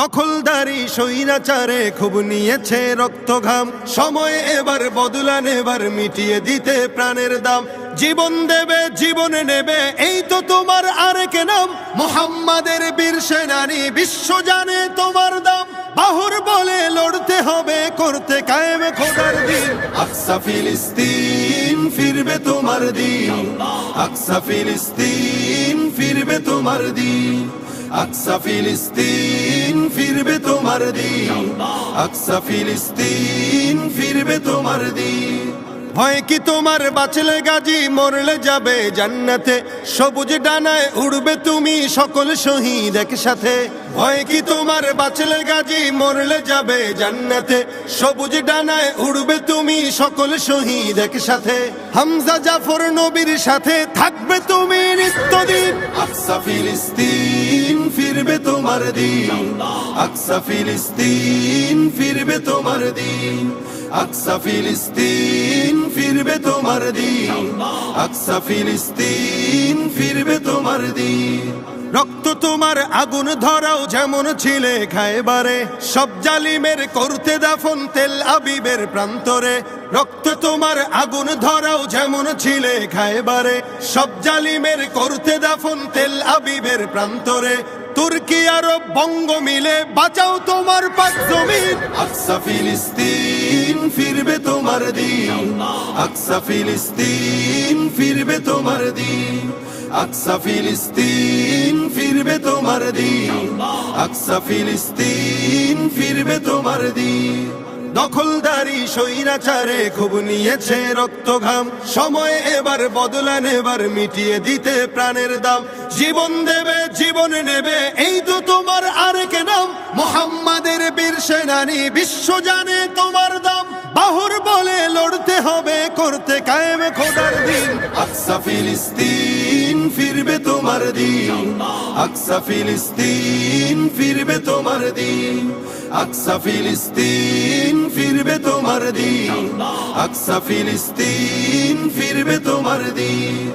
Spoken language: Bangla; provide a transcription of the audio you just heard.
দখলদারি স্বৈরাচারে খুব নিয়েছে রক্ত ঘাম, সময় এবার বদলা নেবার, মিটিয়ে দিতে প্রাণের দাম। জীবন দেবে জীবনে নেবে, এই তো তোমার আরেক নাম। মুহাম্মাদের বীর সেনানী, বিশ্ব জানে তোমার দাম। বাহুর বলে লড়তে হবে, করতে কায়েম খোদার দিন। আকসা ফিলিস্তিন ফিরবে তোমার দিন, আকসা ফিলিস্তিন ফিরবে তোমার দিন, আকসা ফিলিস্তিন ফিরবে তোমার দিন, আকসা ফিলিস্তিন ফিরবে তোমার দিন। ভয় কি তোমার, বাঁচলে গাজী মরলে যাবে জান্নাতে। সবুজ ডানায় উড়বে তুমি সকল শহীদ একসাথে। ভয় কি তোমার, বাঁচলে গাজী মরলে যাবে জান্নাতে। সবুজ ডানায় উড়বে তুমি সকল শহীদ একসাথে। হামজা জাফর নবীর সাথে থাকবে তুমি নিত্যদিন। আকসা ফিলিস্তিন ফিরবে তোমার দিন, আকসা ফিলিস্তিন ফিরবে তোমার দিন, আকসা ফিলিস্তিন ফিরবে তোমার দিন, আকসা ফিলিস্তিন ফিরবে তোমার দিন। রক্ত তোমার আগুন ধরাও যেমন ছিলে খায়বারে, সব জালিমের করতে দাফন তেল আবিবের প্রান্তরে। রক্ত তোমার আগুন ধরাও যেমন ছিলে খায়বারে, সব জালিমের করতে দাফন তেল আবিবের প্রান্তরে। তুর্কি আরব বঙ্গ মিলে বাঁচাও তোমার পাক জমিন। আকসা ফিলিস্তিন ফিরবে তোমার দিন, আকসা ফিলিস্তিন ফিরবে তোমার দিন, আকসা ফিলিস্তিন ফিরবে তোমার দিন, আকসা ফিলিস্তিন ফিরবে তোমার দিন। দখলদারি স্বৈরাচারে খুব নিয়েছে রক্ত ঘাম, সময় এবার বদলা নেবার, মিটিয়ে দিতে প্রাণের দাম। জীবন দেবে জীবনে নেবে, এই তো তোমার আরেক নাম। মুহাম্মাদের বীর সেনানী, বিশ্ব জানে তোমার দাম। বাহুর বলে লড়তে হবে, করতে কায়েম খোদার দিন। আকসা ফিলিস্তিন ফিরবে তোমার দিন, আকসা ফিলিস্তিন ফিরবে তোমার দিন, আকসা ফিলিস্তিন ফিরবে তোমার দিন, আকসা ফিলিস্তিন ফিরবে তোমার দিন।